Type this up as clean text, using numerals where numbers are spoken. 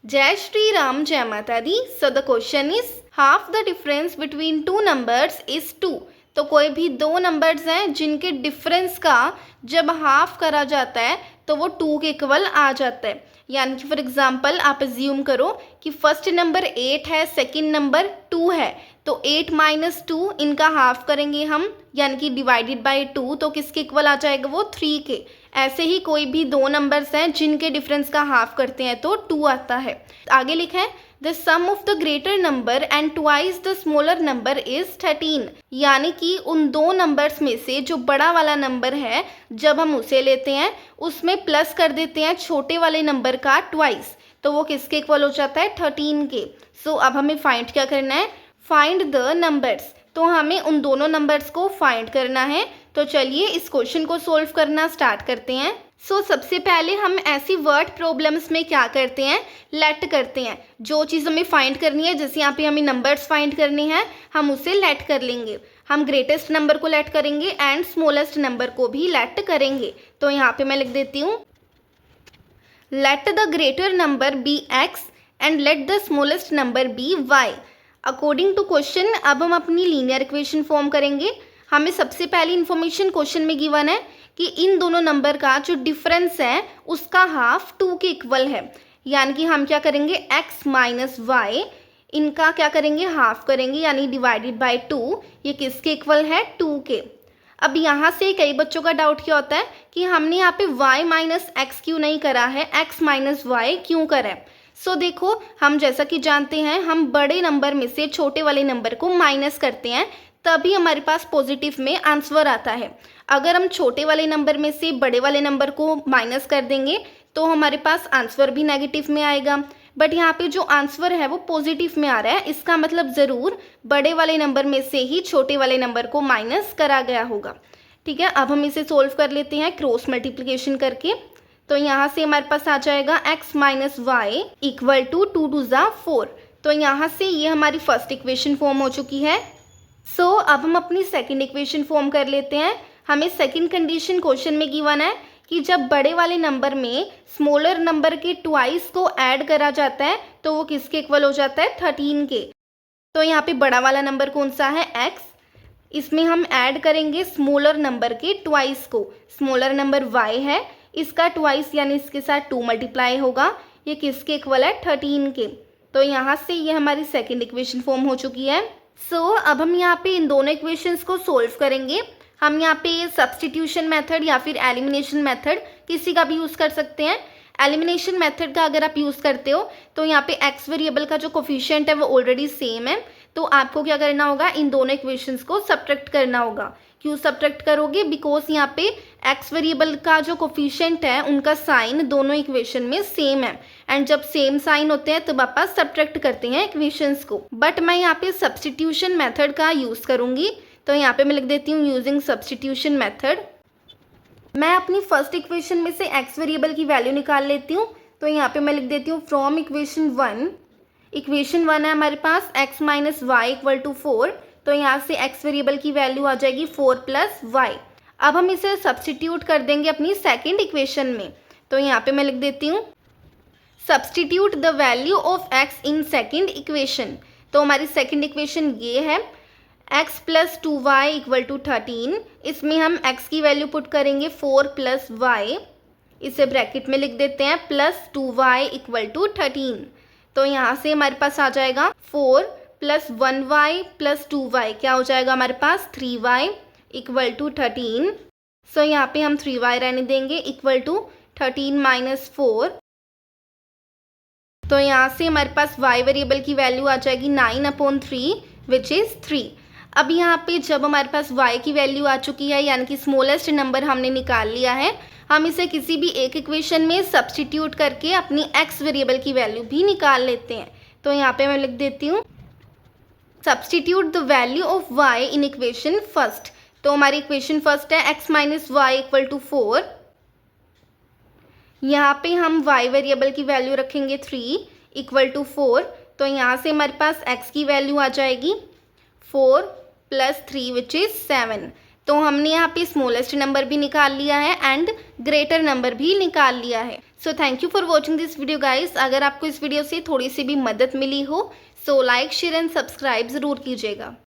Jai Shri Ram, Jai Mata Di. So the question is, half the difference between two numbers is 2. तो कोई भी दो numbers हैं जिनके डिफरेंस का जब हाफ करा जाता है तो वो 2 के इक्वल आ जाता है। यानी कि फॉर एग्जांपल आप अज्यूम करो कि फर्स्ट नंबर 8 है, सेकंड नंबर 2 है, तो 8 माइनस 2 इनका हाफ करेंगे हम, यानी कि डिवाइडेड बाय 2, तो किसके इक्वल आ जाएगा वो 3 के। ऐसे ही कोई भी दो नंबर्स हैं जिनके डिफरेंस का हाफ करते हैं तो 2 आता है। आगे लिखा है the sum of the greater number and twice the smaller number is 13। यानी कि उन दो नंबर्स में से जो बड़ा वाला नंबर है जब हम उसे लेते हैं उसमें प्लस कर देते हैं छोटे वाले नंबर का ट्वाइस, तो वो किसके इक्वल हो जाता है 13 के। सो अब हमें फाइंड क्या करना है, फाइंड द नंबर्स। तो हमें उन दोनों नंबर्स को फाइंड करना है। तो चलिए इस क्वेश्चन को सोल्व करना स्टार्ट करते हैं। सबसे पहले हम ऐसी वर्ड प्रॉब्लम्स में क्या करते हैं, लेट करते हैं। जो चीज़ हमें फाइंड करनी है, जैसे यहाँ पे हमें नंबर्स फाइंड करने हैं, हम उसे लेट कर लेंगे। हम ग्रेटेस्ट नंबर को लेट करेंगे एंड स्मॉलेस्ट नंबर को भी लेट करेंगे। तो यहाँ पे मैं लिख देती हूँ, let the greater number be x and let the smallest number be y. According to question अब हम अपनी लीनियर इक्वेशन फॉर्म करेंगे। हमें सबसे पहली इन्फॉर्मेशन क्वेश्चन में गिवन है कि इन दोनों नंबर का जो डिफरेंस है उसका हाफ 2 के इक्वल है। यानी कि हम क्या करेंगे, x माइनस वाई, इनका क्या करेंगे, हाफ करेंगे, यानी डिवाइडेड बाय 2। ये किसके इक्वल है, 2 के। अब यहाँ से कई बच्चों का डाउट क्या होता है कि हमने यहाँ पे y माइनस एक्स क्यों नहीं करा है, x माइनस वाई क्यों करा है। देखो, हम जैसा कि जानते हैं हम बड़े नंबर में से छोटे वाले नंबर को माइनस करते हैं तभी हमारे पास पॉजिटिव में आंसर आता है। अगर हम छोटे वाले नंबर में से बड़े वाले नंबर को माइनस कर देंगे तो हमारे पास आंसर भी नेगेटिव में आएगा। बट यहाँ पे जो आंसर है वो पॉजिटिव में आ रहा है, इसका मतलब ज़रूर बड़े वाले नंबर में से ही छोटे वाले नंबर को माइनस करा गया होगा। ठीक है, अब हम इसे सोल्व कर लेते हैं क्रॉस मल्टीप्लिकेशन करके। तो यहाँ से हमारे पास आ जाएगा x minus y equal to 2 2 ज़ा 4। तो यहाँ से ये हमारी फर्स्ट इक्वेशन फॉर्म हो चुकी है। अब हम अपनी सेकंड इक्वेशन फॉर्म कर लेते हैं। हमें सेकंड कंडीशन क्वेश्चन में गिवन है कि जब बड़े वाले नंबर में स्मॉलर नंबर के ट्वाइस को ऐड करा जाता है तो वो किसके इक्वल हो जाता है, 13 के। तो यहाँ पे बड़ा वाला नंबर कौन सा है, x, इसमें हम ऐड करेंगे स्मॉलर नंबर के ट्वाइस को। स्मॉलर नंबर y है, इसका ट्वाइस यानी इसके साथ 2 मल्टीप्लाई होगा, ये किसके इक्वल है, 13 के। तो यहाँ से ये हमारी सेकंड इक्वेशन फॉर्म हो चुकी है। अब हम यहाँ पे इन दोनों इक्वेशंस को सोल्व करेंगे। हम यहाँ पे सब्स्टिट्यूशन मेथड या फिर एलिमिनेशन मेथड किसी का भी यूज़ कर सकते हैं। एलिमिनेशन मेथड का अगर आप यूज़ करते हो तो यहाँ पे x वेरिएबल का जो कोफिशिएंट है वो ऑलरेडी सेम है, तो आपको क्या करना होगा, इन दोनों इक्वेशंस को सब्ट्रैक्ट करना होगा। क्यों सब्ट्रैक्ट करोगे, बिकॉज यहाँ पे x वेरिएबल का जो कोफिशिएंट है उनका साइन दोनों इक्वेशन में सेम है, एंड जब सेम साइन होते हैं तब आप सब्ट्रैक्ट करते हैं इक्वेशंस को। बट मैं यहाँ पे सब्स्टिट्यूशन मेथड का यूज़ करूँगी, तो यहाँ पे मैं लिख देती हूँ यूजिंग सब्स्टिट्यूशन मेथड। मैं अपनी फर्स्ट इक्वेशन में से x वेरिएबल की वैल्यू निकाल लेती हूँ। तो यहाँ पे मैं लिख देती हूँ फ्रॉम इक्वेशन 1। इक्वेशन 1 है हमारे पास x minus y equal to 4। तो यहाँ से x वेरिएबल की वैल्यू आ जाएगी 4 प्लस वाई। अब हम इसे सब्स्टिट्यूट कर देंगे अपनी सेकेंड इक्वेशन में। तो यहाँ पे मैं लिख देती हूँ substitute the value of x in second equation. तो हमारी सेकेंड इक्वेशन ये है x plus 2y equal to 13। इसमें हम x की वैल्यू पुट करेंगे 4 प्लस वाई, इसे ब्रैकेट में लिख देते हैं प्लस 2y इक्वल टू 13। तो यहाँ से हमारे पास आ जाएगा 4 प्लस 1y प्लस 2y, क्या हो जाएगा हमारे पास 3y इक्वल टू 13। यहाँ पे हम 3y रहने देंगे इक्वल टू 13 माइनस 4। तो यहाँ से हमारे पास y वेरिएबल की वैल्यू आ जाएगी 9/3 विच इज़ 3। अब यहाँ पे जब हमारे पास y की वैल्यू आ चुकी है, यानी कि स्मॉलेस्ट नंबर हमने निकाल लिया है, हम इसे किसी भी एक इक्वेशन में सब्स्टिट्यूट करके अपनी x वेरिएबल की वैल्यू भी निकाल लेते हैं। तो यहाँ पे मैं लिख देती हूँ substitute the value of y in equation first. तो हमारी इक्वेशन फर्स्ट है x minus y equal to 4। यहाँ पे हम y वेरिएबल की वैल्यू रखेंगे 3 इक्वल टू 4। तो यहाँ से हमारे पास x की वैल्यू आ जाएगी 4 प्लस 3 विच इज़ 7। तो हमने यहाँ पे स्मॉलेस्ट नंबर भी निकाल लिया है एंड ग्रेटर नंबर भी निकाल लिया है। So thank you for watching this video guys. अगर आपको इस वीडियो से थोड़ी सी भी मदद मिली हो so like share and subscribe ज़रूर कीजिएगा।